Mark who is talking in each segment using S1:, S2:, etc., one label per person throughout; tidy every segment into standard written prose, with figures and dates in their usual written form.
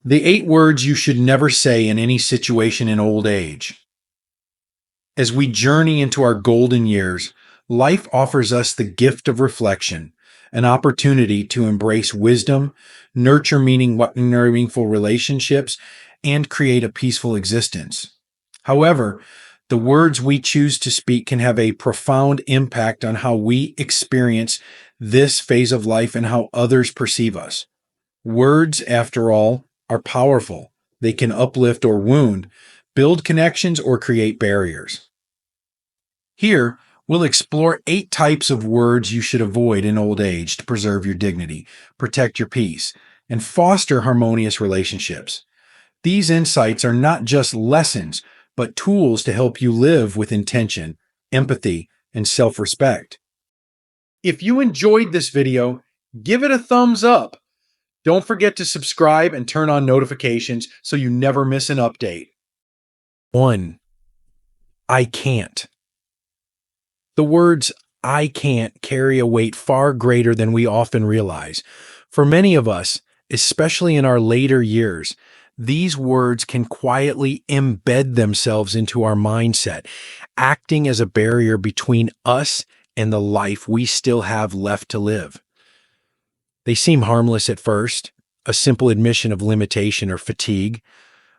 S1: The 8 words you should never say in any situation in old age. As we journey into our golden years, life offers us the gift of reflection, an opportunity to embrace wisdom, nurture meaningful relationships, and create a peaceful existence. However, the words we choose to speak can have a profound impact on how we experience this phase of life and how others perceive us. Words, after all, are powerful. They can uplift or wound, build connections, or create barriers. Here, we'll explore 8 types of words you should avoid in old age to preserve your dignity, protect your peace, and foster harmonious relationships. These insights are not just lessons, but tools to help you live with intention, empathy, and self-respect. If you enjoyed this video, give it a thumbs up. Don't forget to subscribe and turn on notifications so you never miss an update. 1. I can't. The words I can't carry a weight far greater than we often realize. For many of us, especially in our later years, these words can quietly embed themselves into our mindset, acting as a barrier between us and the life we still have left to live. They seem harmless at first, a simple admission of limitation or fatigue,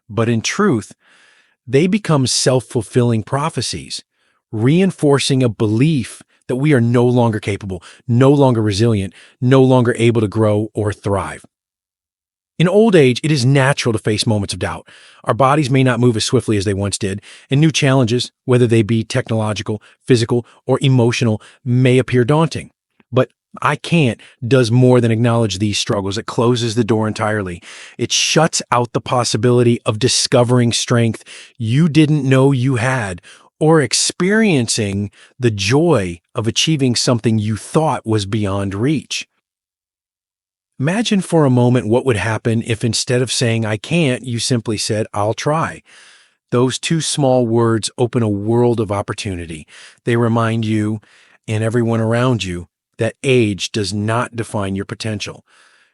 S1: but in truth, they become self-fulfilling prophecies, reinforcing a belief that we are no longer capable, no longer resilient, no longer able to grow or thrive. In old age, it is natural to face moments of doubt. Our bodies may not move as swiftly as they once did, and new challenges, whether they be technological, physical, or emotional, may appear daunting. But I can't does more than acknowledge these struggles. It closes the door entirely. It shuts out the possibility of discovering strength you didn't know you had, or experiencing the joy of achieving something you thought was beyond reach. Imagine for a moment what would happen if instead of saying I can't, you simply said I'll try. Those 2 small words open a world of opportunity. They remind you and everyone around you that age does not define your potential.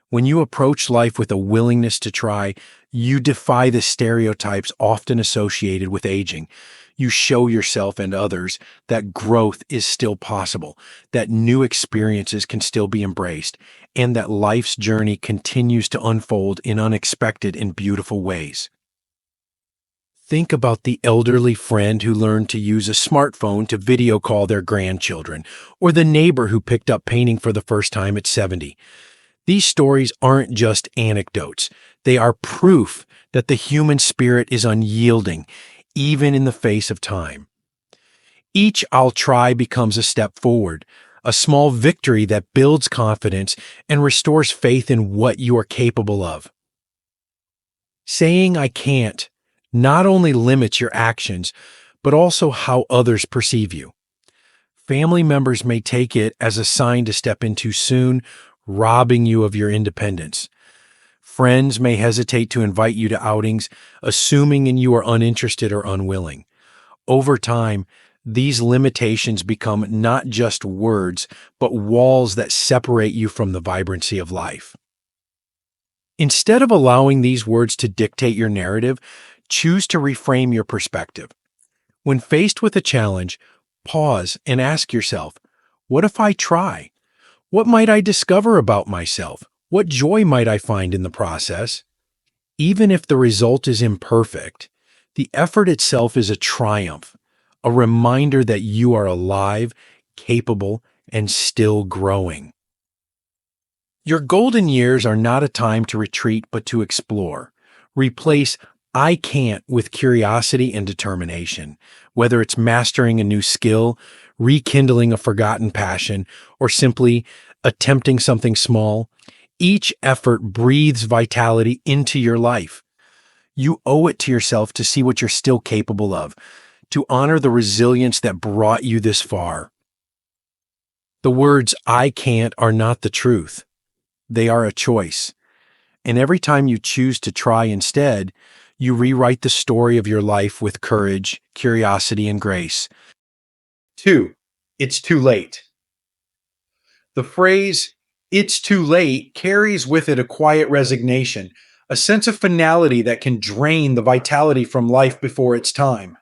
S1: When you approach life with a willingness to try, you defy the stereotypes often associated with aging. You show yourself and others that growth is still possible, that new experiences can still be embraced, and that life's journey continues to unfold in unexpected and beautiful ways. Think about the elderly friend who learned to use a smartphone to video call their grandchildren, or the neighbor who picked up painting for the first time at 70. These stories aren't just anecdotes. They are proof that the human spirit is unyielding, even in the face of time. Each I'll try becomes a step forward, a small victory that builds confidence and restores faith in what you are capable of. Saying I can't not only limits your actions, but also how others perceive you. Family members may take it as a sign to step in too soon, robbing you of your independence. Friends may hesitate to invite you to outings, assuming you are uninterested or unwilling. Over time, these limitations become not just words, but walls that separate you from the vibrancy of life. Instead of allowing these words to dictate your narrative, choose to reframe your perspective. When faced with a challenge, pause and ask yourself, what if I try? What might I discover about myself? What joy might I find in the process? Even if the result is imperfect, the effort itself is a triumph, a reminder that you are alive, capable, and still growing. Your golden years are not a time to retreat, but to explore. Replace I can't with curiosity and determination. Whether it's mastering a new skill, rekindling a forgotten passion, or simply attempting something small, each effort breathes vitality into your life. You owe it to yourself to see what you're still capable of, to honor the resilience that brought you this far. The words I can't are not the truth. They are a choice. And every time you choose to try instead, you rewrite the story of your life with courage, curiosity, and grace. 2. It's too late. The phrase, it's too late, carries with it a quiet resignation, a sense of finality that can drain the vitality from life before its time.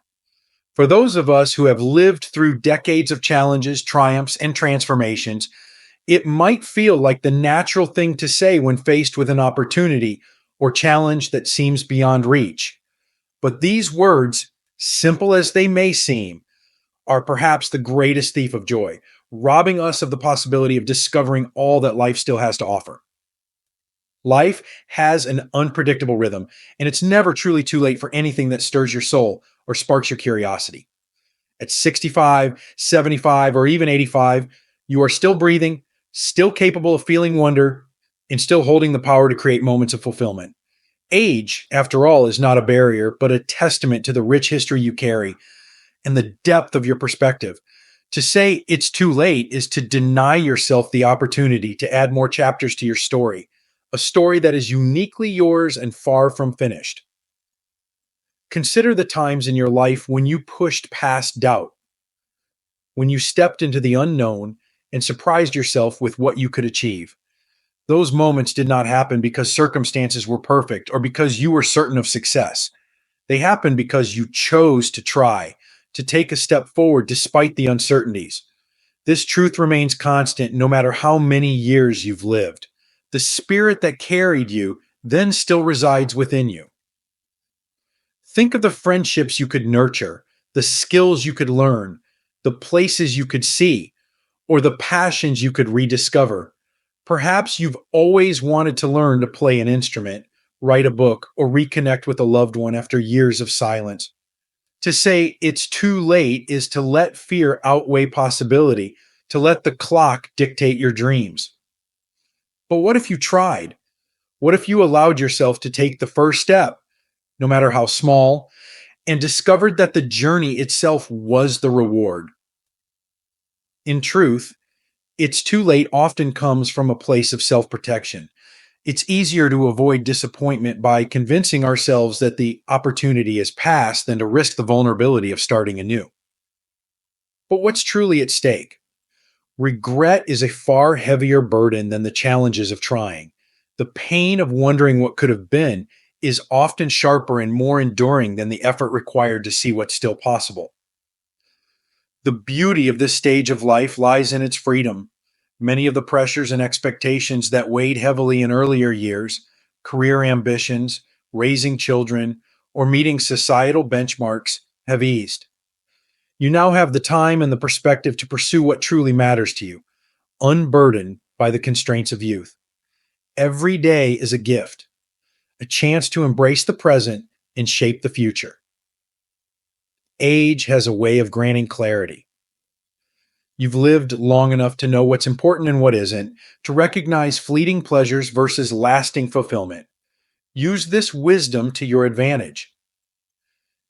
S1: For those of us who have lived through decades of challenges, triumphs, and transformations, it might feel like the natural thing to say when faced with an opportunity or challenge that seems beyond reach. But these words, simple as they may seem, are perhaps the greatest thief of joy, robbing us of the possibility of discovering all that life still has to offer. Life has an unpredictable rhythm, and it's never truly too late for anything that stirs your soul or sparks your curiosity. At 65, 75, or even 85, you are still breathing, still capable of feeling wonder, and still holding the power to create moments of fulfillment. Age, after all, is not a barrier, but a testament to the rich history you carry and the depth of your perspective. To say it's too late is to deny yourself the opportunity to add more chapters to your story, a story that is uniquely yours and far from finished. Consider the times in your life when you pushed past doubt, when you stepped into the unknown and surprised yourself with what you could achieve. Those moments did not happen because circumstances were perfect or because you were certain of success. They happened because you chose to try, to take a step forward despite the uncertainties. This truth remains constant no matter how many years you've lived. The spirit that carried you then still resides within you. Think of the friendships you could nurture, the skills you could learn, the places you could see, or the passions you could rediscover. Perhaps you've always wanted to learn to play an instrument, write a book, or reconnect with a loved one after years of silence. To say it's too late is to let fear outweigh possibility, to let the clock dictate your dreams. But what if you tried? What if you allowed yourself to take the first step, no matter how small, and discovered that the journey itself was the reward? In truth, it's too late often comes from a place of self protection. It's easier to avoid disappointment by convincing ourselves that the opportunity is past than to risk the vulnerability of starting anew. But what's truly at stake? Regret is a far heavier burden than the challenges of trying. The pain of wondering what could have been is often sharper and more enduring than the effort required to see what's still possible. The beauty of this stage of life lies in its freedom. Many of the pressures and expectations that weighed heavily in earlier years, career ambitions, raising children, or meeting societal benchmarks, have eased. You now have the time and the perspective to pursue what truly matters to you, unburdened by the constraints of youth. Every day is a gift, a chance to embrace the present and shape the future. Age has a way of granting clarity. You've lived long enough to know what's important and what isn't, to recognize fleeting pleasures versus lasting fulfillment. Use this wisdom to your advantage.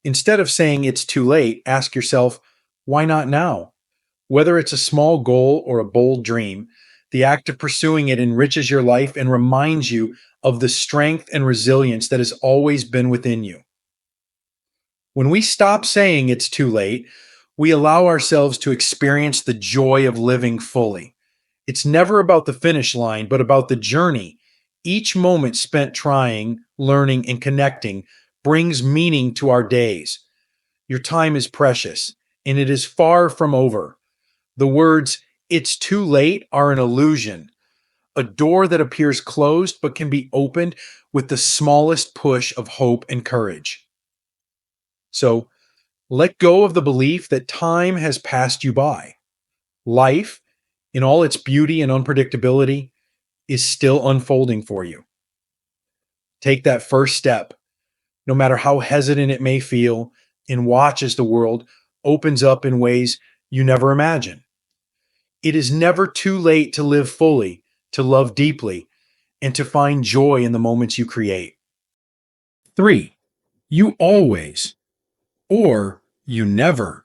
S1: Instead of saying it's too late, ask yourself, why not now? Whether it's a small goal or a bold dream, the act of pursuing it enriches your life and reminds you of the strength and resilience that has always been within you. When we stop saying it's too late, we allow ourselves to experience the joy of living fully. It's never about the finish line, but about the journey. Each moment spent trying, learning, and connecting brings meaning to our days. Your time is precious, and it is far from over. The words, "it's too late," are an illusion, a door that appears closed but can be opened with the smallest push of hope and courage. So, let go of the belief that time has passed you by. Life, in all its beauty and unpredictability, is still unfolding for you. Take that first step, no matter how hesitant it may feel, and watch as the world opens up in ways you never imagined. It is never too late to live fully, to love deeply, and to find joy in the moments you create. 3. You always, or you never.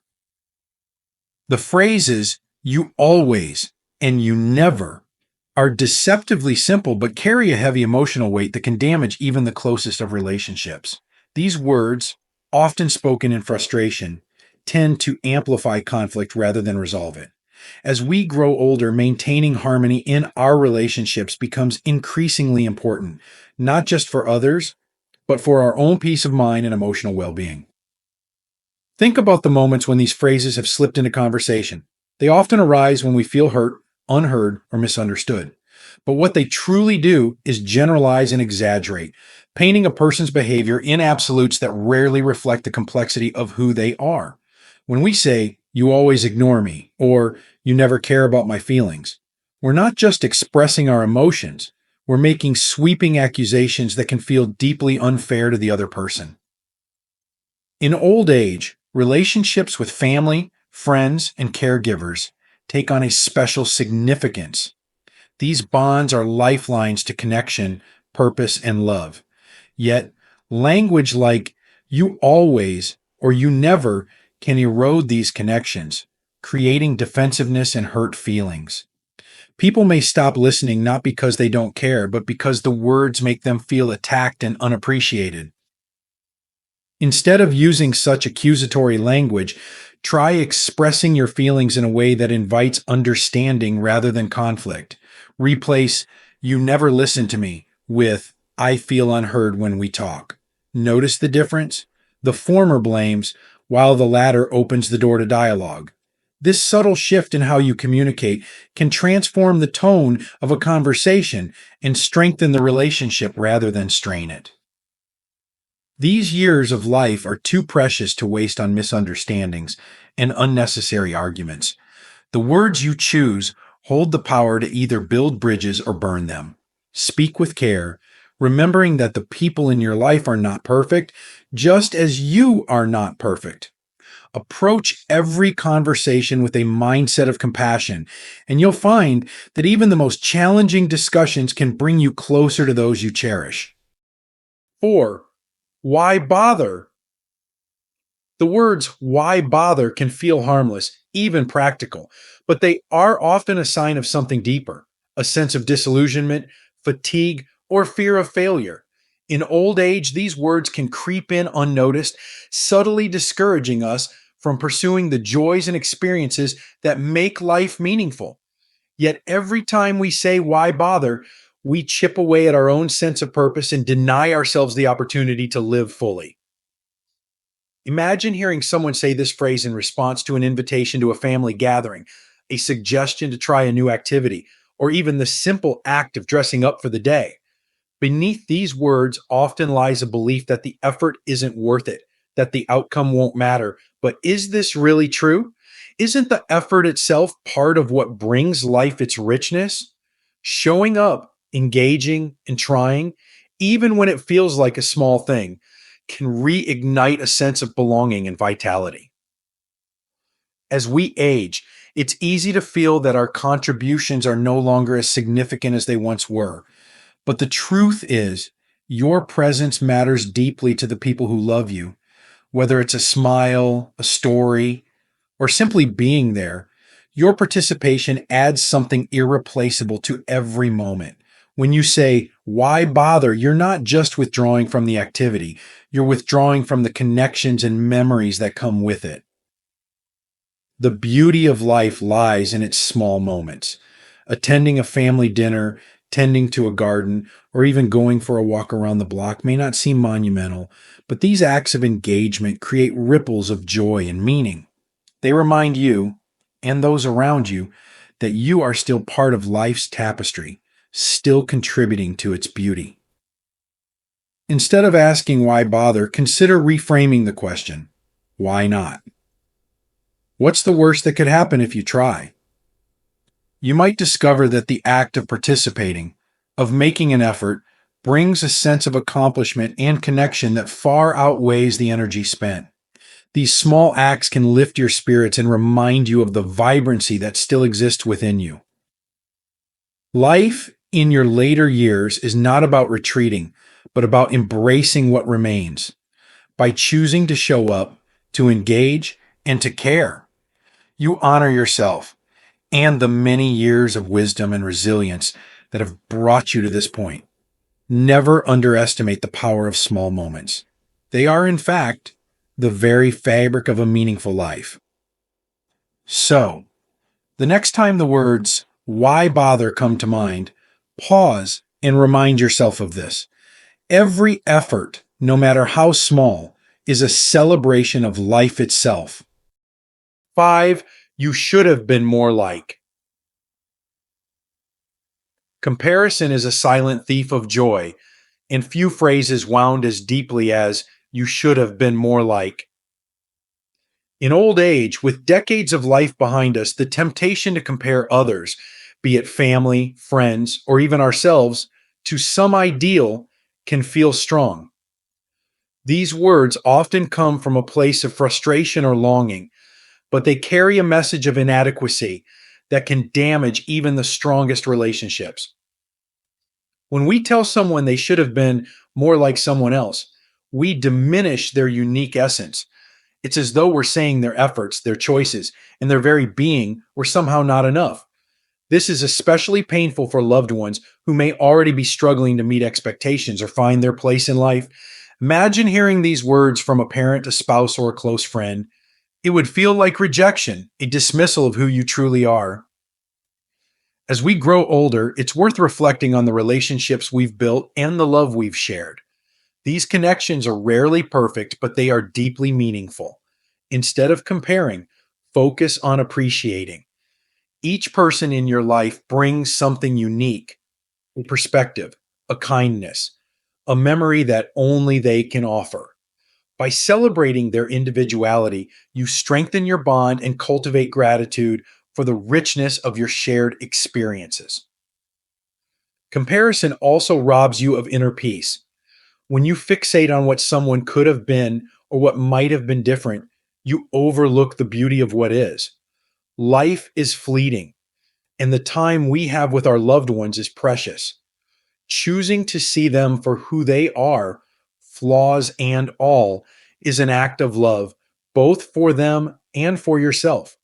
S1: The phrases "you always" and "you never" are deceptively simple but carry a heavy emotional weight that can damage even the closest of relationships. These words, often spoken in frustration, tend to amplify conflict rather than resolve it. As we grow older, maintaining harmony in our relationships becomes increasingly important. not just for others, but for our own peace of mind and emotional well-being. Think about the moments when these phrases have slipped into conversation. They often arise when we feel hurt, unheard, or misunderstood. But what they truly do is generalize and exaggerate, painting a person's behavior in absolutes that rarely reflect the complexity of who they are. When we say, "You always ignore me," or "You never care about my feelings," we're not just expressing our emotions, we're making sweeping accusations that can feel deeply unfair to the other person. In old age, relationships with family, friends, and caregivers take on a special significance. These bonds are lifelines to connection, purpose, and love. Yet, language like "you always" or "you never" can erode these connections, creating defensiveness and hurt feelings. People may stop listening not because they don't care, but because the words make them feel attacked and unappreciated. Instead of using such accusatory language, try expressing your feelings in a way that invites understanding rather than conflict. Replace "you never listen to me" with "I feel unheard when we talk." Notice the difference? The former blames, while the latter opens the door to dialogue. This subtle shift in how you communicate can transform the tone of a conversation and strengthen the relationship rather than strain it. These years of life are too precious to waste on misunderstandings and unnecessary arguments. The words you choose hold the power to either build bridges or burn them. Speak with care, remembering that the people in your life are not perfect, just as you are not perfect. Approach every conversation with a mindset of compassion, and you'll find that even the most challenging discussions can bring you closer to those you cherish. 4. Why bother? The words "why bother" can feel harmless, even practical, but they are often a sign of something deeper, a sense of disillusionment, fatigue, or fear of failure. In old age, these words can creep in unnoticed, subtly discouraging us from pursuing the joys and experiences that make life meaningful. Yet every time we say "why bother," we chip away at our own sense of purpose and deny ourselves the opportunity to live fully. Imagine hearing someone say this phrase in response to an invitation to a family gathering, a suggestion to try a new activity, or even the simple act of dressing up for the day. Beneath these words often lies a belief that the effort isn't worth it, that the outcome won't matter. But is this really true? Isn't the effort itself part of what brings life its richness? Showing up, engaging, and trying, even when it feels like a small thing, can reignite a sense of belonging and vitality. As we age, it's easy to feel that our contributions are no longer as significant as they once were. But the truth is, your presence matters deeply to the people who love you, whether it's a smile, a story, or simply being there. Your participation adds something irreplaceable to every moment. When you say, "why bother?" you're not just withdrawing from the activity, you're withdrawing from the connections and memories that come with it. The beauty of life lies in its small moments. Attending a family dinner, tending to a garden, or even going for a walk around the block may not seem monumental, but these acts of engagement create ripples of joy and meaning. They remind you, and those around you, that you are still part of life's tapestry, still contributing to its beauty. Instead of asking "why bother," consider reframing the question, "why not?" What's the worst that could happen if you try? You might discover that the act of participating, of making an effort, brings a sense of accomplishment and connection that far outweighs the energy spent. These small acts can lift your spirits and remind you of the vibrancy that still exists within you. Life in your later years is not about retreating, but about embracing what remains. By choosing to show up, to engage, and to care, you honor yourself and the many years of wisdom and resilience that have brought you to this point. Never underestimate the power of small moments. They are, in fact, the very fabric of a meaningful life. So, the next time the words "why bother" come to mind, pause and remind yourself of this. Every effort, no matter how small, is a celebration of life itself. 5. You should have been more like. Comparison is a silent thief of joy, and few phrases wound as deeply as you should have been more like. In old age, with decades of life behind us, the temptation to compare others, be it family, friends, or even ourselves, to some ideal can feel strong. These words often come from a place of frustration or longing, but they carry a message of inadequacy that can damage even the strongest relationships. When we tell someone they should have been more like someone else, we diminish their unique essence. It's as though we're saying their efforts, their choices, and their very being were somehow not enough. This is especially painful for loved ones who may already be struggling to meet expectations or find their place in life. Imagine hearing these words from a parent, a spouse, or a close friend. It would feel like rejection, a dismissal of who you truly are. As we grow older, it's worth reflecting on the relationships we've built and the love we've shared. These connections are rarely perfect, but they are deeply meaningful. Instead of comparing, focus on appreciating. Each person in your life brings something unique, a perspective, a kindness, a memory that only they can offer. By celebrating their individuality, you strengthen your bond and cultivate gratitude for the richness of your shared experiences. Comparison also robs you of inner peace. When you fixate on what someone could have been or what might have been different, you overlook the beauty of what is. Life is fleeting, and the time we have with our loved ones is precious. Choosing to see them for who they are, flaws and all, is an act of love, both for them and for yourself.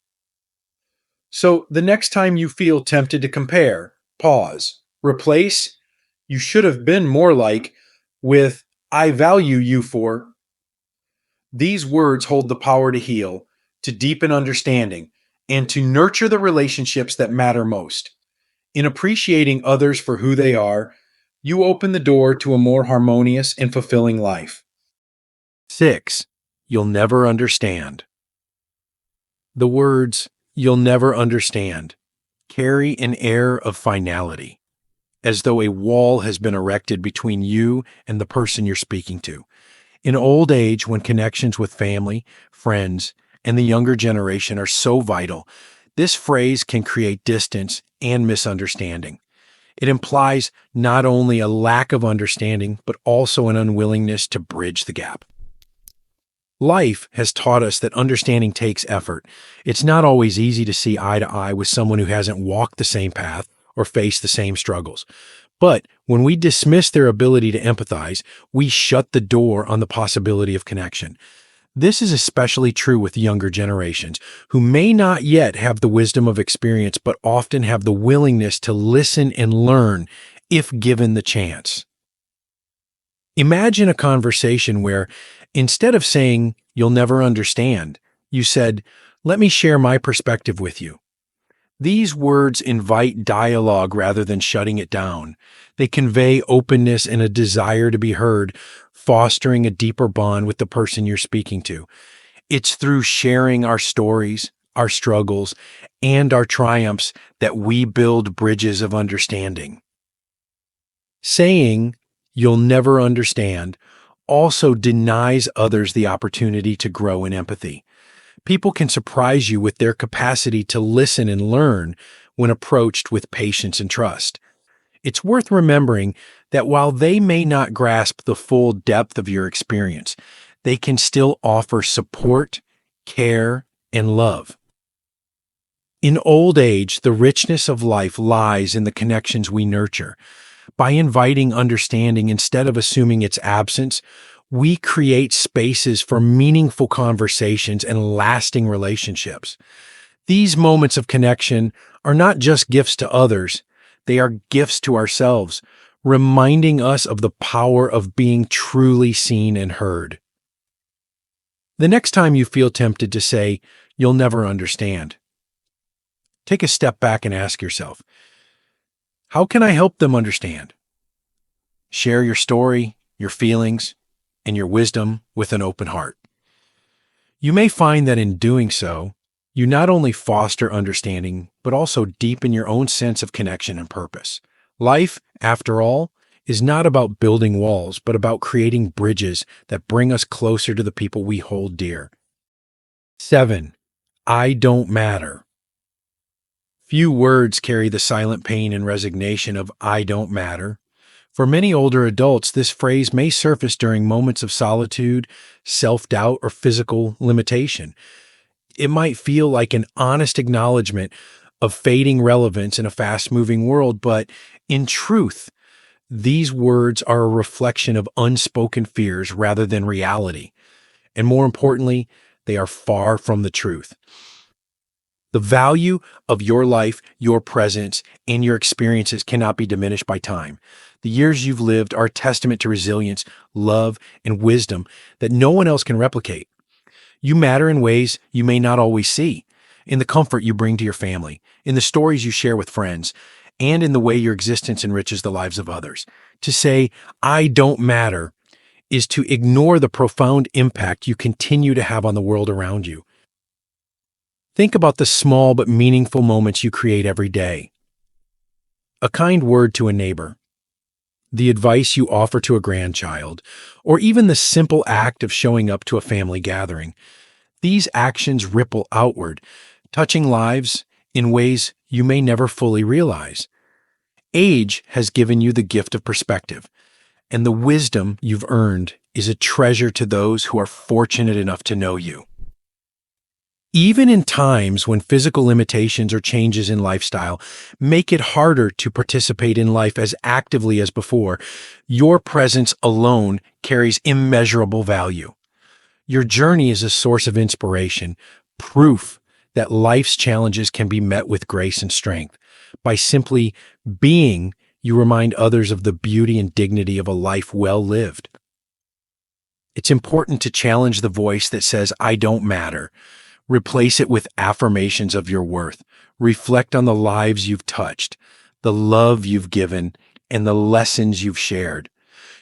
S1: So the next time you feel tempted to compare, pause. Replace, you should have been more like, with, I value you for. These words hold the power to heal, to deepen understanding, and to nurture the relationships that matter most. In appreciating others for who they are, you open the door to a more harmonious and fulfilling life. 6. You'll never understand. The words, you'll never understand, carry an air of finality, as though a wall has been erected between you and the person you're speaking to. In old age, when connections with family, friends, and the younger generation are so vital, this phrase can create distance and misunderstanding. It implies not only a lack of understanding, but also an unwillingness to bridge the gap. Life has taught us that understanding takes effort. It's not always easy to see eye to eye with someone who hasn't walked the same path or faced the same struggles. But when we dismiss their ability to empathize, we shut the door on the possibility of connection. This is especially true with younger generations, who may not yet have the wisdom of experience, but often have the willingness to listen and learn if given the chance. Imagine a conversation where, instead of saying, you'll never understand, you said, let me share my perspective with you. These words invite dialogue rather than shutting it down. They convey openness and a desire to be heard, fostering a deeper bond with the person you're speaking to. It's through sharing our stories, our struggles, and our triumphs that we build bridges of understanding. Saying, you'll never understand, also denies others the opportunity to grow in empathy. People can surprise you with their capacity to listen and learn when approached with patience and trust. It's worth remembering that while they may not grasp the full depth of your experience, they can still offer support, care, and love. In old age, the richness of life lies in the connections we nurture. By inviting understanding instead of assuming its absence, we create spaces for meaningful conversations and lasting relationships. These moments of connection are not just gifts to others, they are gifts to ourselves, reminding us of the power of being truly seen and heard. The next time you feel tempted to say, you'll never understand, take a step back and ask yourself, how can I help them understand? Share your story, your feelings, and your wisdom with an open heart. You may find that in doing so, you not only foster understanding, but also deepen your own sense of connection and purpose. Life, after all, is not about building walls, but about creating bridges that bring us closer to the people we hold dear. 7. I don't matter. Few words carry the silent pain and resignation of I don't matter. For many older adults, this phrase may surface during moments of solitude, self-doubt, or physical limitation. It might feel like an honest acknowledgement of fading relevance in a fast-moving world, but in truth, these words are a reflection of unspoken fears rather than reality. And more importantly, they are far from the truth. The value of your life, your presence, and your experiences cannot be diminished by time. The years you've lived are a testament to resilience, love, and wisdom that no one else can replicate. You matter in ways you may not always see, in the comfort you bring to your family, in the stories you share with friends, and in the way your existence enriches the lives of others. To say, I don't matter, is to ignore the profound impact you continue to have on the world around you. Think about the small but meaningful moments you create every day. A kind word to a neighbor, the advice you offer to a grandchild, or even the simple act of showing up to a family gathering. These actions ripple outward, touching lives in ways you may never fully realize. Age has given you the gift of perspective, and the wisdom you've earned is a treasure to those who are fortunate enough to know you. Even in times when physical limitations or changes in lifestyle make it harder to participate in life as actively as before, your presence alone carries immeasurable value. Your journey is a source of inspiration, proof that life's challenges can be met with grace and strength. By simply being, you remind others of the beauty and dignity of a life well lived. It's important to challenge the voice that says, I don't matter. Replace it with affirmations of your worth. Reflect on the lives you've touched, the love you've given, and the lessons you've shared.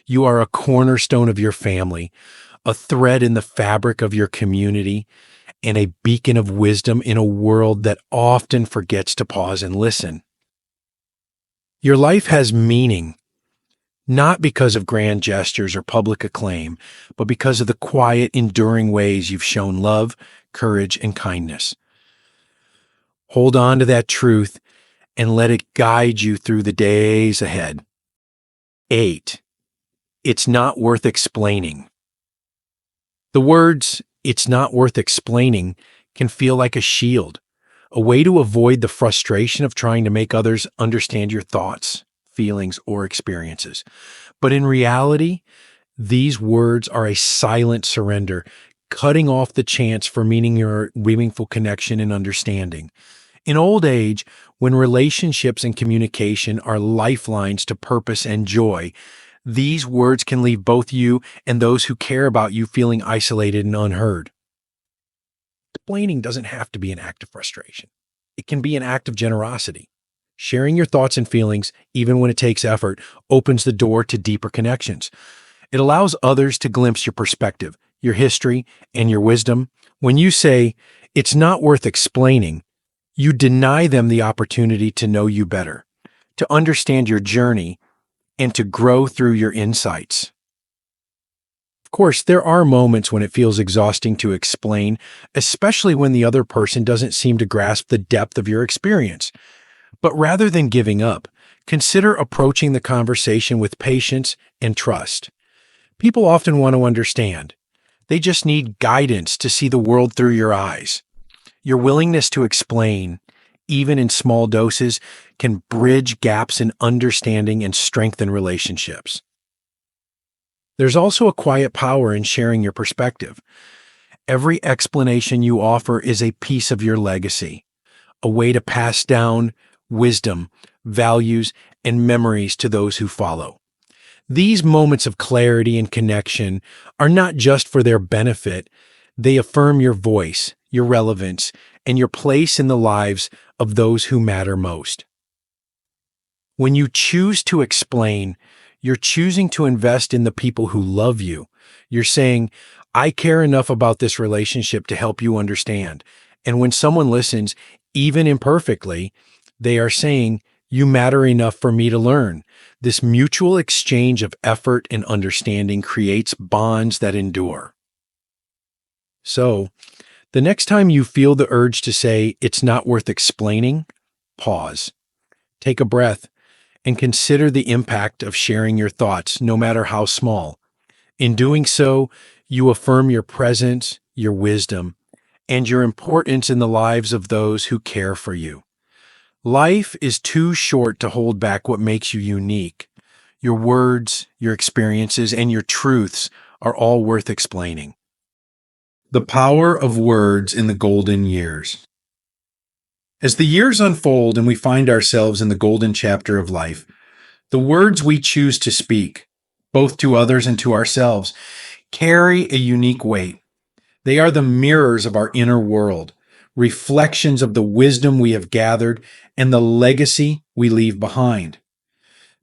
S1: You are a cornerstone of your family, a thread in the fabric of your community, and a beacon of wisdom in a world that often forgets to pause and listen. Your life has meaning, not because of grand gestures or public acclaim, but because of the quiet, enduring ways you've shown love, courage, and kindness. Hold on to that truth and let it guide you through the days ahead. 8. It's not worth explaining. The words, it's not worth explaining, can feel like a shield, a way to avoid the frustration of trying to make others understand your thoughts, feelings, or experiences. But in reality, these words are a silent surrender, cutting off the chance for meaningful connection and understanding. In old age, when relationships and communication are lifelines to purpose and joy, these words can leave both you and those who care about you feeling isolated and unheard. Explaining doesn't have to be an act of frustration. It can be an act of generosity. Sharing your thoughts and feelings, even when it takes effort, opens the door to deeper connections. It allows others to glimpse your perspective, your history, and your wisdom. When you say, it's not worth explaining, you deny them the opportunity to know you better, to understand your journey, and to grow through your insights. Of course, there are moments when it feels exhausting to explain, especially when the other person doesn't seem to grasp the depth of your experience. But rather than giving up, consider approaching the conversation with patience and trust. People often want to understand. They just need guidance to see the world through your eyes. Your willingness to explain, even in small doses, can bridge gaps in understanding and strengthen relationships. There's also a quiet power in sharing your perspective. Every explanation you offer is a piece of your legacy, a way to pass down wisdom, values, and memories to those who follow. These moments of clarity and connection are not just for their benefit, they affirm your voice, your relevance, and your place in the lives of those who matter most. When you choose to explain, You're choosing to invest in the people who love you. You're saying, I care enough about this relationship to help you understand. And when someone listens, even imperfectly, they are saying, you matter enough for me to learn. This mutual exchange of effort and understanding creates bonds that endure. So, the next time you feel the urge to say, it's not worth explaining, pause, take a breath, and consider the impact of sharing your thoughts, no matter how small. In doing so, you affirm your presence, your wisdom, and your importance in the lives of those who care for you. Life is too short to hold back what makes you unique. Your words, your experiences, and your truths are all worth explaining. The power of words in the golden years. As the years unfold and we find ourselves in the golden chapter of life, the words we choose to speak, both to others and to ourselves, carry a unique weight. They are the mirrors of our inner world, reflections of the wisdom we have gathered and the legacy we leave behind.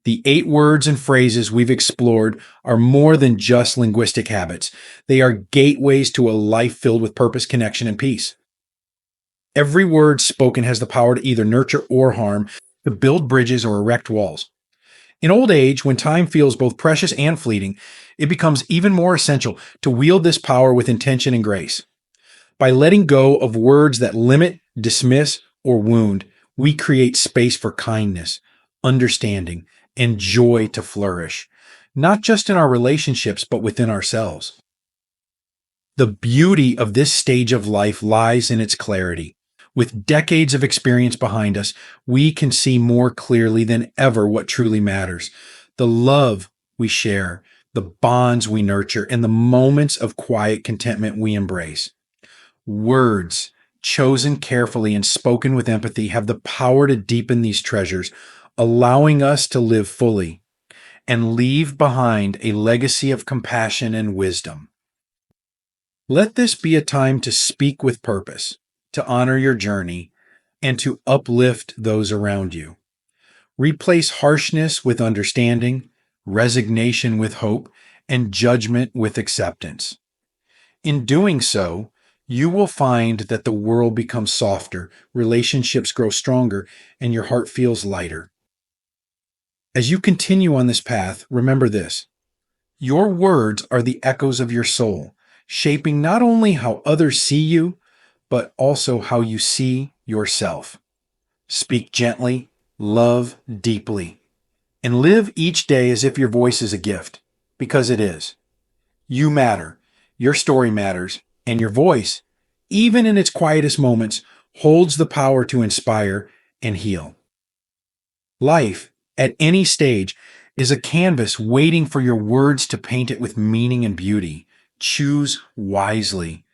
S1: The 8 words and phrases we've explored are more than just linguistic habits. They are gateways to a life filled with purpose, connection, and peace. Every word spoken has the power to either nurture or harm, to build bridges or erect walls. In old age, when time feels both precious and fleeting, it becomes even more essential to wield this power with intention and grace. By letting go of words that limit, dismiss, or wound, we create space for kindness, understanding, and joy to flourish, not just in our relationships, but within ourselves. The beauty of this stage of life lies in its clarity. With decades of experience behind us, we can see more clearly than ever what truly matters. The love we share, the bonds we nurture, and the moments of quiet contentment we embrace. Words, chosen carefully and spoken with empathy, have the power to deepen these treasures, allowing us to live fully and leave behind a legacy of compassion and wisdom. Let this be a time to speak with purpose, to honor your journey, and to uplift those around you. Replace harshness with understanding, resignation with hope, and judgment with acceptance. In doing so, you will find that the world becomes softer, relationships grow stronger, and your heart feels lighter. As you continue on this path, remember this: your words are the echoes of your soul, shaping not only how others see you, but also how you see yourself. Speak gently, love deeply, and live each day as if your voice is a gift, because it is. You matter, your story matters, and your voice, even in its quietest moments, holds the power to inspire and heal. Life, at any stage, is a canvas waiting for your words to paint it with meaning and beauty. Choose wisely,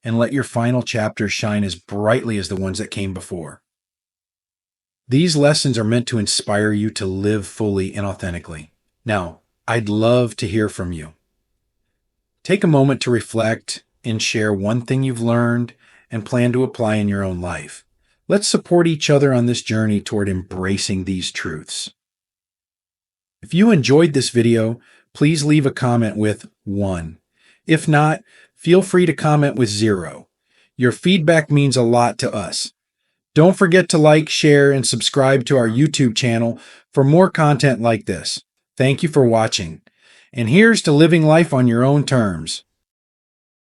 S1: and let your final chapters shine as brightly as the ones that came before. These lessons are meant to inspire you to live fully and authentically. Now, I'd love to hear from you. Take a moment to reflect and share one thing you've learned and plan to apply in your own life. Let's support each other on this journey toward embracing these truths. If you enjoyed this video, please leave a comment with 1. If not, feel free to comment with 0. Your feedback means a lot to us. Don't forget to like, share, and subscribe to our YouTube channel for more content like this. Thank you for watching. And here's to living life on your own terms.